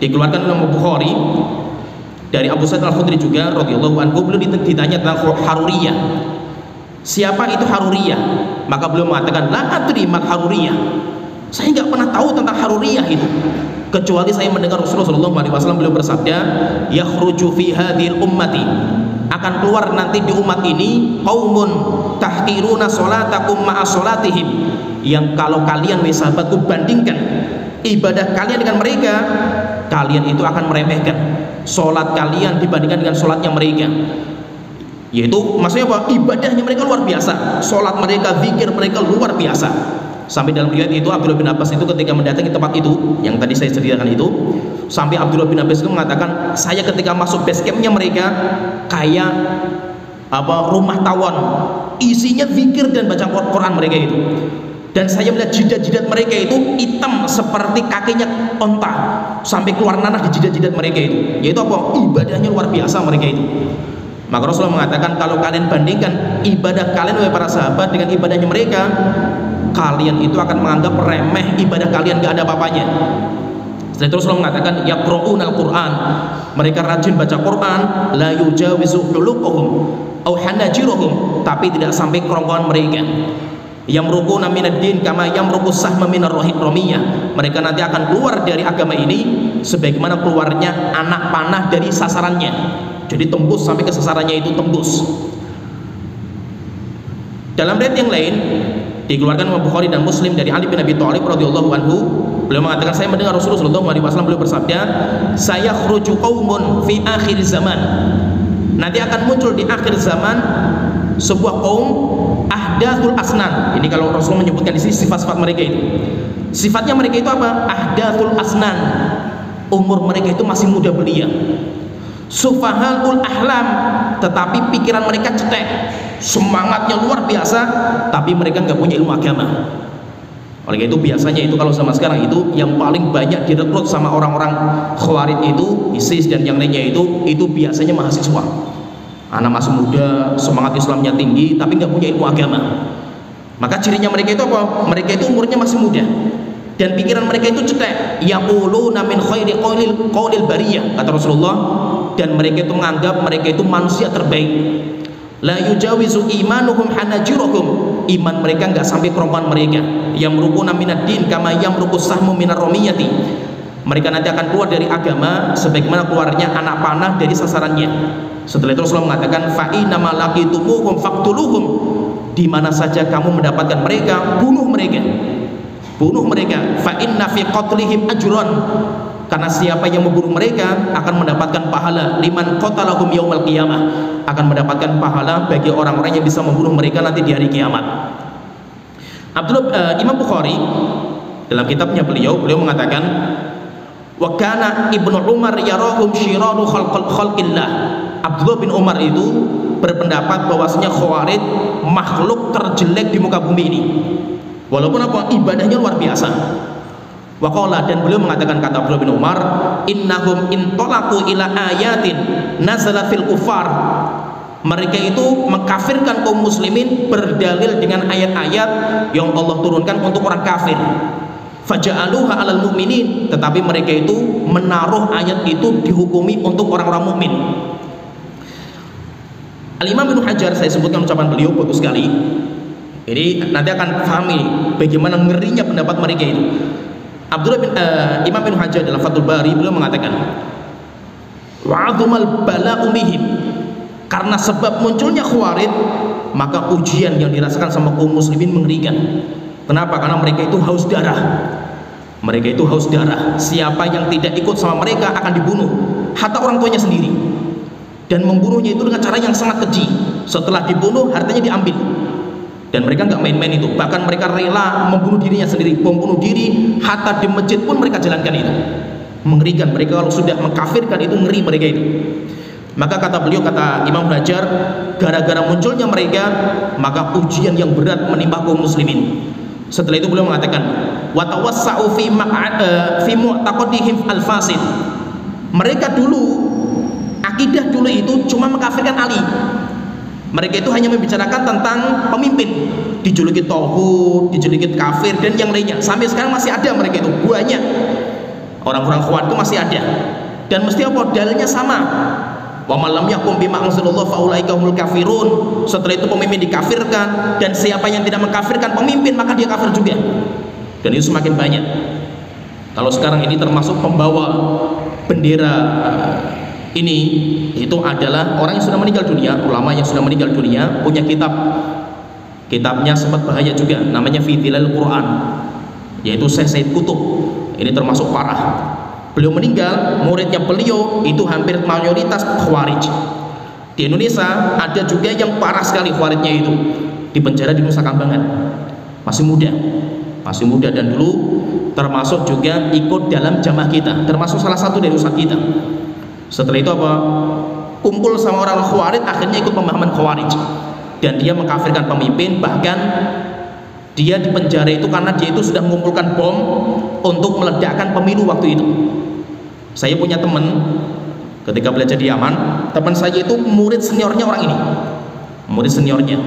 dikeluarkan oleh Bukhari dari Abu Sa'id Al-Khudri juga radhiyallahu anhu, beliau ditanya tentang Haruriyah. Siapa itu Haruriyah? Maka beliau mengatakan, la adri mal Haruriyah. Saya nggak pernah tahu tentang Haruriyah itu, kecuali saya mendengar Rasulullah SAW beliau bersabda, yakhruju fi hadhil ummati, akan keluar nanti di umat ini qaumun tahqiruna salatakum ma'a salatihim, yang kalau kalian wahai sahabatku bandingkan ibadah kalian dengan mereka, kalian itu akan meremehkan salat kalian dibandingkan dengan salatnya mereka. Yaitu maksudnya apa? Ibadahnya mereka luar biasa, salat mereka, zikir mereka luar biasa. Sampai dalam riwayat itu Abdullah bin Abbas itu ketika mendatangi tempat itu yang tadi saya ceritakan itu, sampai Abdullah bin Abbas itu mengatakan, saya ketika masuk base campnya mereka kayak rumah tawon, isinya zikir dan baca Quran mereka itu. Dan saya melihat jidat-jidat mereka itu hitam seperti kakinya onta, sampai keluar nanah di jidat-jidat mereka itu. Yaitu apa? Ibadahnya luar biasa mereka itu. Maka Rasulullah mengatakan, kalau kalian bandingkan ibadah kalian wahai para sahabat dengan ibadahnya mereka, kalian itu akan menganggap remeh ibadah kalian, gak ada apa-apanya. Setelah itu Rasulullah mengatakan, yaqra'una al-Qur'an, mereka rajin baca Quran, la yujawizu huluquhum aw hanajiruhum, tapi tidak sampai kerongkongan mereka. Yamruquna minad din kama yamruqus sahma minar ramiyah, mereka nanti akan keluar dari agama ini sebagaimana keluarnya anak panah dari sasarannya. Jadi tembus sampai ke sasarannya itu tembus. Dalam riwayat yang lain dikeluarkan oleh Bukhari dan Muslim dari Ali bin Abi Thalib radhiyallahu anhu, beliau mengatakan, saya mendengar Rasulullah sallallahu alaihi wasallam beliau bersabda, saya khruju qaumun fi akhir zaman, nanti akan muncul di akhir zaman sebuah kaum ahdathul asnan. Ini kalau Rasulullah menyebutkan di sini sifat-sifat mereka itu. Sifatnya mereka itu apa? Ahdathul asnan, umur mereka itu masih muda belia. Sufahaul ahlam, tetapi pikiran mereka cetek, semangatnya luar biasa, tapi mereka nggak punya ilmu agama. Oleh itu biasanya itu kalau sama sekarang itu yang paling banyak direkrut sama orang-orang Khawarij itu, ISIS dan yang lainnya itu biasanya mahasiswa. Anak masih muda, semangat Islamnya tinggi, tapi nggak punya ilmu agama. Maka cirinya mereka itu apa? Mereka itu umurnya masih muda dan pikiran mereka itu cetek. Yaquluna min khairi qaulil bariyah, kata Rasulullah, dan mereka itu menganggap mereka itu manusia terbaik. La yujawizu imanuhum hanajiruhum, iman mereka enggak sampai kerongkongan mereka. Yamruquna minad din kama yamruqus sahmu minar ramiyati, mereka nanti akan keluar dari agama sebagaimana keluarnya anak panah dari sasarannya. Setelah itu Rasulullah mengatakan fa inna ma laqitumuhum faqtuluhum, di mana saja kamu mendapatkan mereka, bunuh mereka. Bunuh mereka. Fa inna fi qatlihim ajran, karena siapa yang membunuh mereka akan mendapatkan pahala. Liman qatalahum yaumal qiyamah, akan mendapatkan pahala bagi orang-orang yang bisa membunuh mereka nanti di hari kiamat. Imam Bukhari dalam kitabnya beliau mengatakan, wa kana Ibnu Umar yarahum syiraru khalqillah. Abdullah bin Umar itu berpendapat bahwasanya Khawarij makhluk terjelek di muka bumi ini, walaupun ibadahnya luar biasa. Waqala, dan beliau mengatakan, kata Abdullah bin Umar, innahum intolaqu ila ayatin nazala fil kufar, mereka itu mengkafirkan kaum muslimin berdalil dengan ayat-ayat yang Allah turunkan untuk orang kafir. Faja'aluha 'alal mu'minin, tetapi mereka itu menaruh ayat itu dihukumi untuk orang-orang mukmin. Al-Imam Ibnu Hajar, saya sebutkan ucapan beliau bagus sekali. Ini nanti akan pahami bagaimana ngerinya pendapat mereka itu. Imam Ibnu Hajar dalam Fathul Bari beliau mengatakan, wa'adzumal bala'u bihim, karena sebab munculnya Khawarij maka ujian yang dirasakan sama kaum muslimin mengerikan. Kenapa? Karena mereka itu haus darah. Mereka itu haus darah. Siapa yang tidak ikut sama mereka akan dibunuh, hatta orang tuanya sendiri. Dan membunuhnya itu dengan cara yang sangat keji. Setelah dibunuh, hartanya diambil. Dan mereka nggak main-main itu. Bahkan mereka rela membunuh dirinya sendiri, membunuh diri, hatta di masjid pun mereka jalankan itu. Mengerikan. Mereka kalau sudah mengkafirkan itu, ngeri mereka itu. Maka kata beliau, kata Imam Hajar, gara-gara munculnya mereka maka ujian yang berat menimpa kaum muslimin. Setelah itu beliau mengatakan, wa tawassa'u fi mu'taqadihim al-fasid. Mereka dulu, akidah dulu itu cuma mengkafirkan Ali. Mereka itu hanya membicarakan tentang pemimpin, dijuluki tauhid, dijuluki kafir dan yang lainnya. Sampai sekarang masih ada mereka itu, banyak orang-orang Khawarij itu masih ada. Dan mesti apa? Dalilnya sama. Wa man lam yakum bima anzalallah fa ulaika humul kafirun. Setelah itu pemimpin dikafirkan, dan siapa yang tidak mengkafirkan pemimpin maka dia kafir juga. Dan itu semakin banyak. Kalau sekarang ini termasuk pembawa bendera ini itu adalah orang yang sudah meninggal dunia, ulama yang sudah meninggal dunia, punya kitabnya sempat bahaya juga, namanya Fi Dhilal Quran, yaitu Syekh Said Qutb. Ini termasuk parah. Beliau meninggal, muridnya beliau itu hampir mayoritas Khawarij. Di Indonesia ada juga yang parah sekali Khawarijnya itu, di penjara di Nusa Kambangan, masih muda dan dulu termasuk juga ikut dalam jamaah kita, termasuk salah satu dari ustadz kita. Setelah itu apa? Kumpul sama orang Khawarij, akhirnya ikut pemahaman Khawarij, dan dia mengkafirkan pemimpin. Bahkan dia di penjara itu karena dia itu sudah mengumpulkan bom untuk meledakkan pemilu waktu itu. Saya punya teman ketika belajar di Yaman, teman saya itu murid seniornya orang ini, murid seniornya.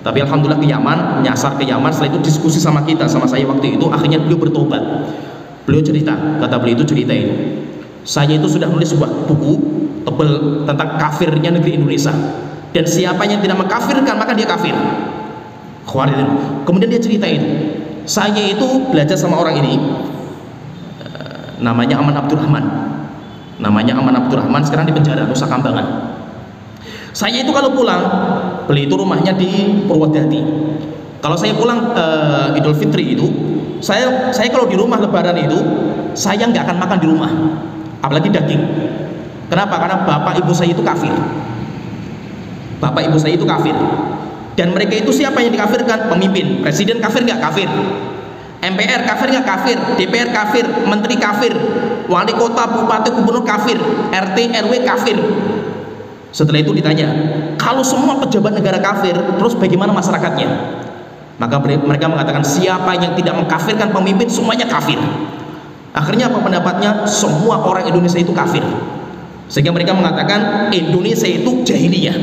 Tapi alhamdulillah ke Yaman, nyasar ke Yaman, setelah itu diskusi sama kita, sama saya waktu itu, akhirnya beliau bertobat. Beliau cerita, kata beliau itu cerita itu, saya itu sudah nulis sebuah buku tebal tentang kafirnya negeri Indonesia, dan siapa yang tidak mengkafirkan maka dia kafir. Khawarij. Kemudian dia cerita itu, saya itu belajar sama orang ini, namanya Aman Abdurrahman, sekarang di penjara Nusa Kambangan. Saya itu kalau pulang, beliau itu rumahnya di Purwodadi. Kalau saya pulang Idul Fitri itu, saya kalau di rumah Lebaran itu, saya nggak akan makan di rumah, apalagi daging. Kenapa? Karena bapak ibu saya itu kafir. Dan mereka itu siapa yang dikafirkan? Pemimpin. Presiden kafir nggak? Kafir. MPR kafir nggak? Kafir. DPR kafir. Menteri kafir. Wali kota, bupati, gubernur kafir. RT, RW kafir. Setelah itu ditanya, kalau semua pejabat negara kafir, terus bagaimana masyarakatnya? Maka mereka mengatakan, siapa yang tidak mengkafirkan pemimpin, semuanya kafir. Akhirnya apa pendapatnya? Semua orang Indonesia itu kafir. Sehingga mereka mengatakan Indonesia itu jahiliyah.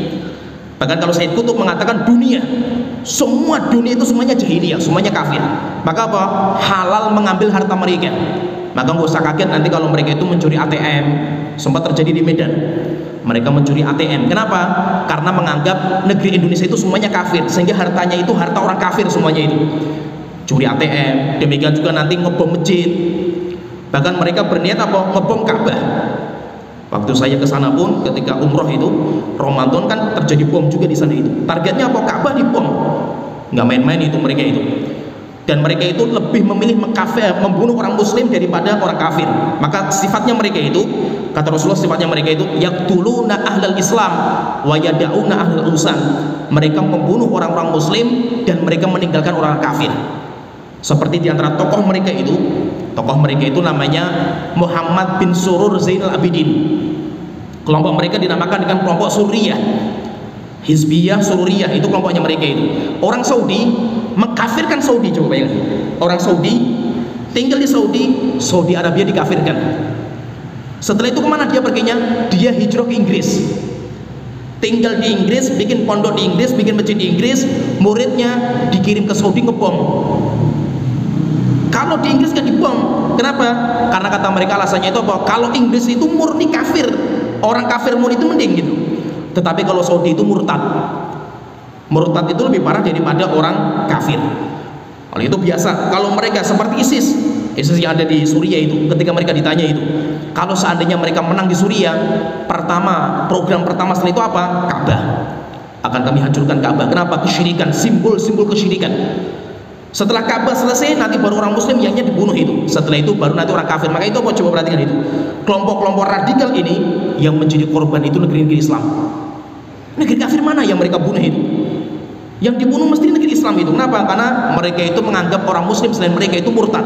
Bahkan kalau Said Qutb mengatakan semua dunia itu semuanya jahiliyah, semuanya kafir. Maka apa? Halal mengambil harta mereka. Maka nggak usah kaget nanti kalau mereka itu mencuri ATM. Sempat terjadi di Medan, mereka mencuri ATM. Kenapa? Karena menganggap negeri Indonesia itu semuanya kafir, sehingga hartanya itu harta orang kafir semuanya itu. Curi ATM, demikian juga nanti ngebom masjid. Bahkan mereka berniat apa? Ngebom Ka'bah. Waktu saya ke sana pun ketika umroh itu Ramadan kan terjadi bom juga di sana itu. Targetnya apa? Ka'bah dibom. Nggak main-main itu mereka itu. Dan mereka itu lebih memilih membunuh orang muslim daripada orang kafir. Maka sifatnya mereka itu, kata Rasulullah, sifatnya mereka itu yaqtuluna ahlal Islam wa yada'una ahlal usan. Mereka membunuh orang-orang muslim dan mereka meninggalkan orang kafir. Seperti di antara tokoh mereka itu namanya Muhammad bin Surur Zainal Abidin. Kelompok mereka dinamakan dengan kelompok Sururiyah, Hizbiyah Sururiyah, itu kelompoknya mereka itu. Orang Saudi mengkafirkan Saudi, coba bayangkan. Orang Saudi tinggal di Saudi Arabia dikafirkan. Setelah itu kemana dia perginya? Dia hijrah ke Inggris. Tinggal di Inggris, bikin pondok di Inggris, bikin masjid di Inggris, muridnya dikirim ke Saudi ngebom. Kalau di Inggris gak dibom, kenapa? Karena kata mereka alasannya itu apa? Kalau Inggris itu murni kafir, orang kafir murni itu mending gitu. Tetapi kalau Saudi itu murtad. Murtad itu lebih parah daripada orang kafir. Oleh itu biasa kalau mereka seperti ISIS yang ada di Suriah itu, ketika mereka ditanya itu, kalau seandainya mereka menang di Suriah, program pertama setelah itu apa? Ka'bah. Akan kami hancurkan Ka'bah. Kenapa? Kesyirikan, simbol-simbol kesyirikan. Setelah Ka'bah selesai, nanti baru orang muslim yang dibunuh itu. Setelah itu baru nanti orang kafir. Maka itu apa? Coba perhatikan itu. Kelompok-kelompok radikal ini yang menjadi korban itu negeri-negeri Islam. Negeri kafir mana yang mereka bunuh itu? Yang dibunuh mesti negeri Islam itu. Kenapa? Karena mereka itu menganggap orang muslim selain mereka itu murtad.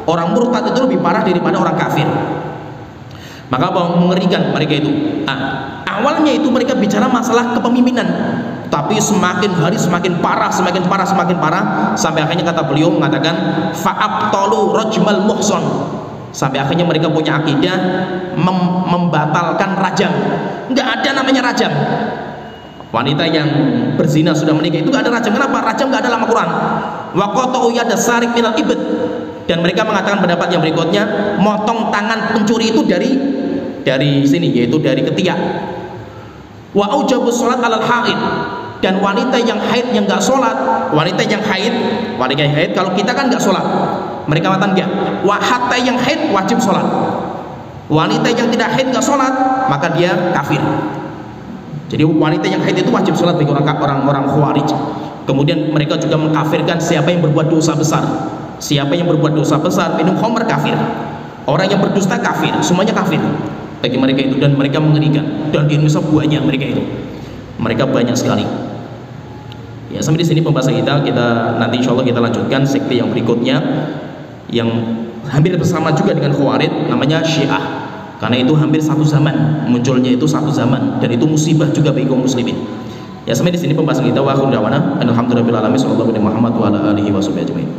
Orang murtad itu lebih parah daripada orang kafir. Maka apa? Mengerikan mereka itu. Awalnya itu mereka bicara masalah kepemimpinan, tapi semakin hari semakin parah, sampai akhirnya kata beliau mengatakan fa'abtalu rajmal muhson. Sampai akhirnya mereka punya akidah membatalkan rajam. Nggak ada namanya rajam. Wanita yang berzina sudah menikah itu nggak ada rajam. Kenapa? Rajam nggak ada dalam Al-Quran. Wa qata'u yada sarik minal ibd. Dan mereka mengatakan pendapat yang berikutnya, motong tangan pencuri itu dari sini, yaitu dari ketiak. Wa aujabus sholat alal haid. Dan wanita yang haid yang nggak sholat, wanita yang haid kalau kita kan nggak sholat, mereka mengatakan enggak. Wa hatta yang haid wajib sholat. Wanita yang tidak haid nggak sholat, maka dia kafir. Jadi wanita yang haid itu wajib sholat bagi orang Khawarij. Kemudian mereka juga mengkafirkan siapa yang berbuat dosa besar. Siapa yang berbuat dosa besar, minum khamr, kafir. Orang yang berdusta kafir, semuanya kafir bagi mereka itu. Dan mereka mengerikan. Dan di Indonesia banyak mereka itu. Mereka banyak sekali. Ya, sampai di sini pembahasan kita nanti insya Allah kita lanjutkan sekte yang berikutnya yang hampir bersama juga dengan Khawarij, namanya Syiah. Karena itu hampir satu zaman, munculnya itu satu zaman, dan itu musibah juga bagi kaum muslimin. Ya, sampai di sini pembahasan kita. Wa akhiru da'wana alhamdulillahil alamin, sallallahu alaihi Muhammad wa ala alihi wa sahbihi ajmain.